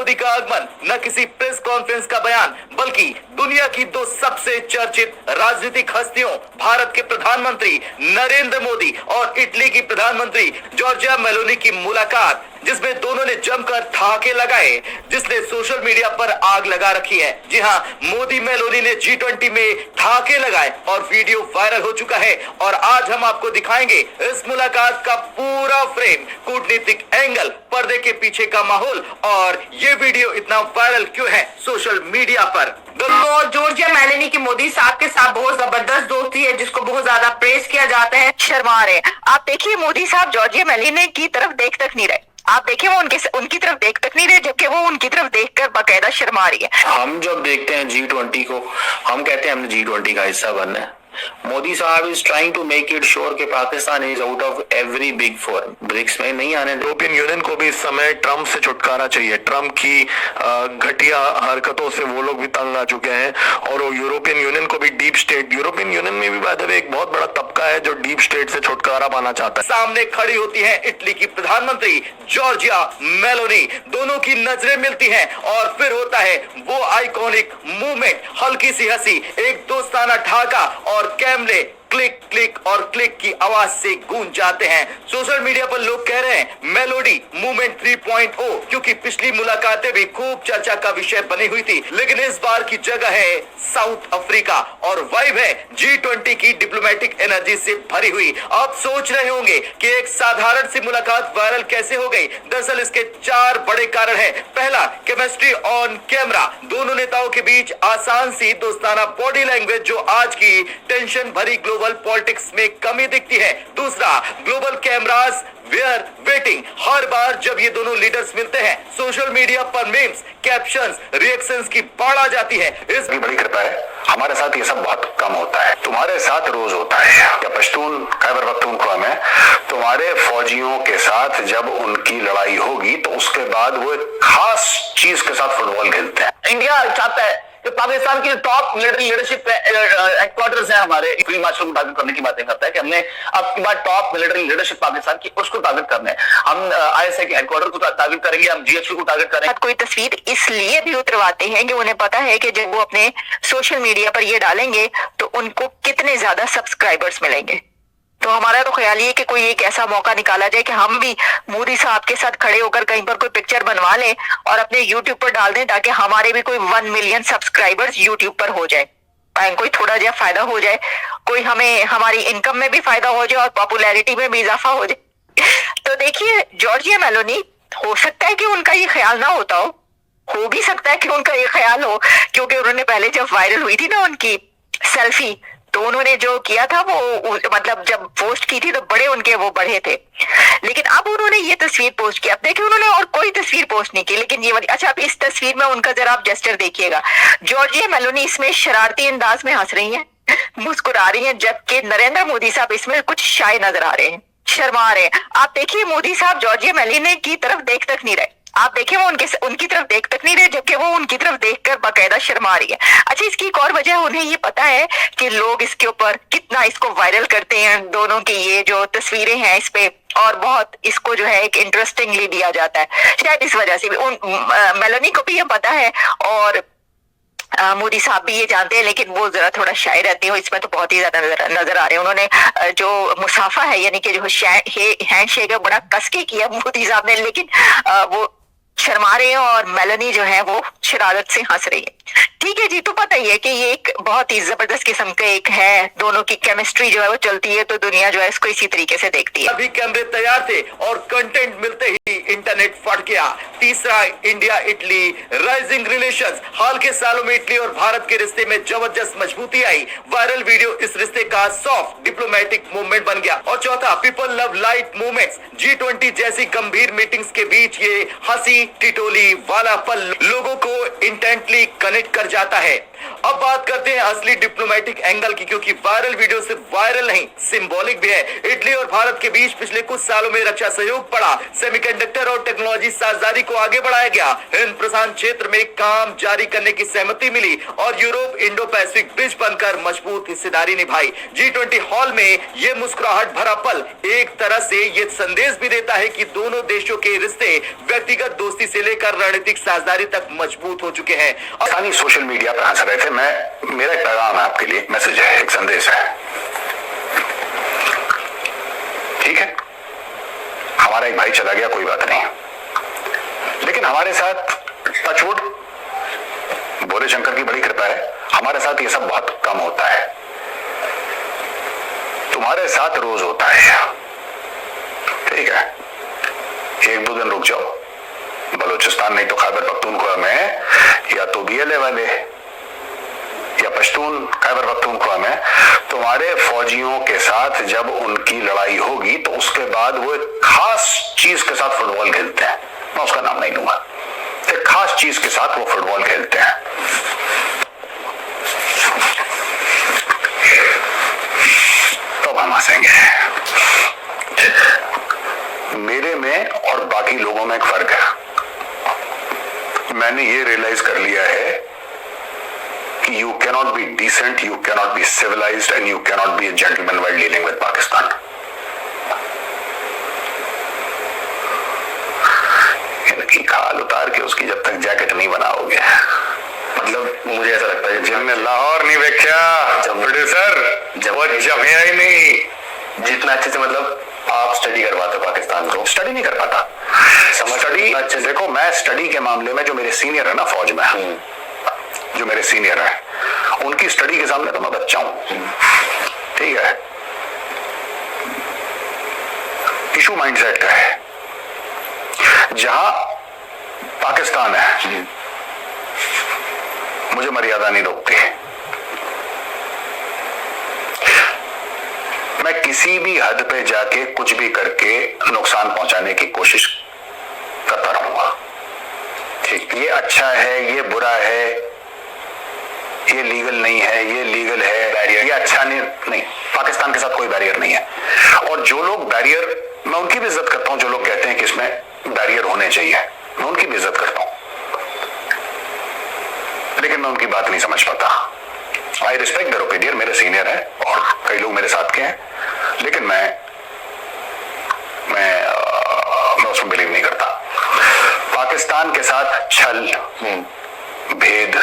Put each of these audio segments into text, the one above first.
मोदी का आगमन न किसी प्रेस कॉन्फ्रेंस का बयान बल्कि दुनिया की दो सबसे चर्चित राजनीतिक हस्तियों भारत के प्रधानमंत्री नरेंद्र मोदी और इटली की प्रधानमंत्री जॉर्जिया मेलोनी की मुलाकात, जिसमें दोनों ने जमकर ठहाके लगाए, जिसने सोशल मीडिया पर आग लगा रखी है। जी हां, मोदी मेलोनी ने G20 में ठहाके लगाए और वीडियो वायरल हो चुका है। और आज हम आपको दिखाएंगे इस मुलाकात का पूरा फ्रेम, कूटनीतिक एंगल, पर्दे के पीछे का माहौल और ये वीडियो इतना वायरल क्यों है सोशल मीडिया पर। तो जॉर्जिया मेलोनी की मोदी साहब के साथ बहुत जबरदस्त दोस्ती है, जिसको बहुत ज्यादा प्रेस किया जाता है। शर्मा रहे आप देखिए, मोदी साहब जॉर्जिया मेलोनी की तरफ देख तक नहीं रहे। आप देखिए, वो उनकी तरफ देख तक नहीं रहे, जबकि वो उनकी तरफ देखकर बाकायदा शर्मा रही है। हम जब देखते हैं G20 को, हम कहते हैं हमने G20 का हिस्सा बनना है। मोदी साहब is trying to make it sure कि Pakistan is out of every big four, BRICS में नहीं आने। यूरोपियन यूनियन को भी इस समय ट्रम्प से छुटकारा चाहिए। ट्रम्प की घटिया हरकतों से वो लोग भी तंग आ चुके हैं और यूरोपियन यूनियन को भी डीप स्टेट, यूरोपियन यूनियन में भी बात है, एक बहुत बड़ा तबका है जो डीप स्टेट से छुटकारा पाना चाहता है। सामने खड़ी होती है इटली की प्रधानमंत्री जॉर्जिया मेलोनी, दोनों की नजरें मिलती हैं और फिर होता है वो आइकॉनिक मूवमेंट, हल्की सी हंसी, एक दोस्ताना ठहाका और कैमरे क्लिक क्लिक और क्लिक की आवाज से गूंज जाते हैं। सोशल मीडिया पर लोग कह रहे हैं मेलोडी मूवमेंट 3.0, क्योंकि पिछली मुलाकातें भी खूब चर्चा का विषय बनी हुई थी, लेकिन इस बार की जगह है साउथ अफ्रीका और वाइब है G20 की डिप्लोमेटिक एनर्जी से भरी हुई। आप सोच रहे होंगे कि एक साधारण सी मुलाकात वायरल कैसे हो गई। दरअसल इसके 4 बड़े कारण हैं। पहला, केमिस्ट्री ऑन कैमरा, दोनों नेताओं के बीच आसान सी दोस्ताना बॉडी लैंग्वेज जो आज की टेंशन भरी ग्लोबल पॉलिटिक्स में कमी दिखती है। दूसरा, ग्लोबल कैमरास वेयर वेटिंग, हर बार जब ये दोनों लीडर्स मिलते हैं सोशल मीडिया पर मीम्स, कैप्शंस, रिएक्शंस की बाढ़ आ जाती है। इस बड़ी कृपा है, हमारे साथ ये सब बहुत कम होता है, तुम्हारे साथ रोज होता है। या पश्तून खैबर पख्तूनख्वा में तुम्हारे फौजियों के साथ जब उनकी लड़ाई होगी तो उसके बाद वो एक खास चीज के साथ फुटबॉल खेलते हैं। इंडिया चाहता है कि पाकिस्तान की टॉप मिलिट्री हेडक्वार्टर्स है हमारे, फील्ड मार्शल को टारगेट करने की बातें करता है कि हमने अब की बार टॉप मिलिट्री लीडरशिप पाकिस्तान की उसको टारगेट करना है। हम ISI के हेडक्वार्टर को टारगेट करेंगे, हम GHQ को टारगेट करेंगे। कोई तस्वीर इसलिए भी उतरवाते हैं कि उन्हें पता है कि जब वो अपने सोशल मीडिया पर ये डालेंगे तो उनको कितने ज्यादा सब्सक्राइबर्स मिलेंगे। तो हमारा तो ख्याल ये कि कोई एक ऐसा मौका निकाला जाए कि हम भी मोदी साहब के साथ खड़े होकर कहीं पर कोई पिक्चर बनवा लें और अपने YouTube पर डाल दें, ताकि हमारे भी कोई 1 मिलियन सब्सक्राइबर्स YouTube पर हो जाए, कोई थोड़ा जा फायदा हो जाए, कोई हमें हमारी इनकम में भी फायदा हो जाए और पॉपुलैरिटी में भी इजाफा हो जाए। तो देखिए, जॉर्जिया मेलोनी, हो सकता है कि उनका ये ख्याल ना होता हो भी सकता है कि उनका ये ख्याल हो, क्योंकि उन्होंने पहले जब वायरल हुई थी ना उनकी सेल्फी, तो उन्होंने जो किया था वो मतलब जब पोस्ट की थी तो बड़े उनके वो बढ़े थे, लेकिन अब उन्होंने ये तस्वीर पोस्ट की। अब देखिए, उन्होंने और कोई तस्वीर पोस्ट नहीं की, लेकिन ये वाली, अच्छा अब इस तस्वीर में उनका जरा आप जेस्चर देखिएगा। जॉर्जिया मेलोनी इसमें शरारती अंदाज में हंस रही हैं, मुस्कुरा रही हैं, जबकि नरेंद्र मोदी साहब इसमें कुछ शाय नजर आ रहे हैं, शर्मा रहे हैं। आप देखिए, मोदी साहब जॉर्जिया मेलोनी की तरफ देख तक नहीं रहे। आप देखिए, वो उनकी तरफ देख तक नहीं रहे, जबकि वो उनकी तरफ देखकर बाकायदा शर्मा रही है। अच्छा, इसकी एक और वजह, उन्हें ये पता है कि लोग इसके ऊपर कितना इसको वायरल करते हैं, दोनों की ये जो तस्वीरें हैं इस पे, और बहुत इसको जो है एक इंटरेस्टिंगली दिया जाता है। शायद इस वजह से भी मेलोनी को भी ये पता है और मोदी साहब भी ये जानते हैं, लेकिन वो जरा थोड़ा शाय रहती है। इसमें तो बहुत ही ज्यादा नजर आ रहे हैं। उन्होंने जो मुसाफा है यानी कि जो हैंडशेक है बड़ा कस के किया मोदी साहब ने, लेकिन वो शर्मा रहे हैं और मेलोनी जो है वो शरारत से हंस रही है। ठीक है जी, तो पता ही है कि ये एक बहुत ही जबरदस्त किस्म का एक है, दोनों की केमिस्ट्री जो है वो चलती है, तो दुनिया जो है इसको इसी तरीके से देखती है। अभी कैमरे तैयार थे और कंटेंट मिलते ही इंटरनेट फट गया। तीसरा, इंडिया इटली राइजिंग रिलेशंस, हाल के सालों में इटली और भारत के रिश्ते में जबरदस्त मजबूती आई। वायरल वीडियो इस रिश्ते का सॉफ्ट डिप्लोमेटिक मूवमेंट बन गया। और चौथा, people love light movements, G20 जैसी गंभीर मीटिंग्स के बीच ये हंसी टिटोली वाला पल लोगों को इंटेंटली कनेक्ट कर जाता है। अब बात करते हैं असली डिप्लोमेटिक एंगल की, क्योंकि वायरल वीडियो सिर्फ वायरल नहीं सिंबॉलिक भी है। इटली और भारत के बीच पिछले कुछ सालों में रक्षा सहयोग बढ़ा, सेमीकंडक्टर और टेक्नोलॉजी साझेदारी को आगे बढ़ाया गया, हिंद प्रशांत क्षेत्र में काम जारी करने की सहमति मिली और यूरोप इंडो पैसिफिक ब्रिज बनकर मजबूत हिस्सेदारी निभाई। G20 हॉल में यह मुस्कुराहट भरा पल एक तरह से यह संदेश भी देता है कि दोनों देशों के रिश्ते व्यक्तिगत दोस्ती से लेकर रणनीतिक साझेदारी तक मजबूत हो चुके हैं। पाकिस्तानी सोशल मीडिया पर हंस रहे थे। मेरा एक पैगाम है आपके लिए, मैसेज है, एक संदेश है। ठीक है, हमारा एक भाई चला गया, कोई बात नहीं, लेकिन हमारे साथ टचवुड, भोले शंकर की बड़ी कृपा है, हमारे साथ ये सब बहुत कम होता है। तुम्हारे साथ रोज होता है। ठीक है, एक दो दिन रुक जाओ, बलूचिस्तान नहीं तो खैबर पख्तूनख्वा में या तो BLA वाले या पश्तून खैबर पख्तूनख्वा में तुम्हारे फौजियों के साथ जब उनकी लड़ाई होगी तो उसके बाद वो एक खास चीज के साथ फुटबॉल खेलते हैं। मैं उसका नाम नहीं लूंगा, एक खास चीज के साथ वो फुटबॉल खेलते हैं। तब हम हंसेंगे। मेरे में और बाकी लोगों में एक फर्क है। मैंने ये रियलाइज कर लिया है कि you cannot be decent, you cannot be civilised and you cannot be a gentleman while dealing with Pakistan. इनकी खाल उतार के उसकी जब तक जैकेट नहीं बनाओगे, मतलब मुझे ऐसा लगता है जिनने लाहौर नहीं देखा प्रोड्यूसर जब जमिया ही नहीं, जितना अच्छे से मतलब आप स्टडी करवाते पाकिस्तान को, स्टडी नहीं कर पाता। स्टडी अच्छे, देखो मैं स्टडी के मामले में जो मेरे सीनियर है ना फौज में, जो मेरे सीनियर है उनकी स्टडी के सामने तो मैं बच्चा हूं। ठीक है, इशू माइंडसेट का है। जहां पाकिस्तान है मुझे मर्यादा नहीं रोकती। मैं किसी भी हद पे जाके कुछ भी करके नुकसान पहुंचाने की कोशिश करता रहूंगा। ठीक, ये अच्छा है, ये बुरा है, ये लीगल नहीं है, ये लीगल है, बैरियर, ये अच्छा नहीं, पाकिस्तान के साथ कोई बैरियर नहीं है। और जो लोग बैरियर, मैं उनकी भी इज्जत करता हूं जो लोग कहते हैं कि इसमें बैरियर होने चाहिए, मैं उनकी भी इज्जत करता हूं, लेकिन मैं उनकी बात नहीं समझ पाता। आई रिस्पेक्ट देयर ओपिनियन, मेरे सीनियर है और कई लोग मेरे साथ के हैं, लेकिन मैं उसमें बिलीव नहीं करता। पाकिस्तान के साथ छल, भेद,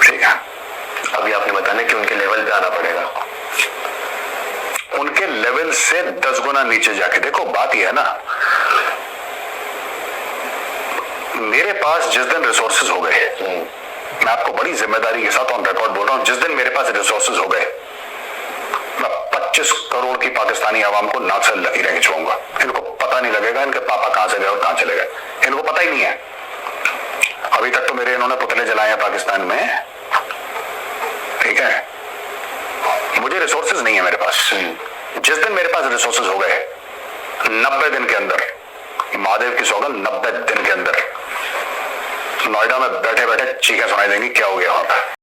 ठीक है, अभी आपने बताया कि उनके लेवल पे आना पड़ेगा, उनके लेवल से 10 गुना नीचे जाके देखो। बात यह है ना, मेरे पास जिस दिन रिसोर्सेज हो गए, मैं आपको बड़ी जिम्मेदारी के साथ ऑन रिकॉर्ड बोल रहा हूं, जिस दिन मेरे पास रिसोर्सेज हो गए मैं 25 करोड़ की पाकिस्तानी आवाम को नाक से लकीरें खिंचवाऊंगा। इनको पता नहीं लगेगा इनके पापा कहां से गए और कहां चले गए, इनको पता ही नहीं है। अभी तक तो मेरे इन्होंने पुतले जलाए हैं पाकिस्तान में। ठीक है, मुझे रिसोर्सेज नहीं है मेरे पास। जिस दिन मेरे पास रिसोर्सेज हो गए 90 दिन के अंदर, महादेव की सौगंध, 90 दिन के अंदर नोएडा में बैठे बैठे चीखें सुनाई देंगी क्या हो गया वहां पर।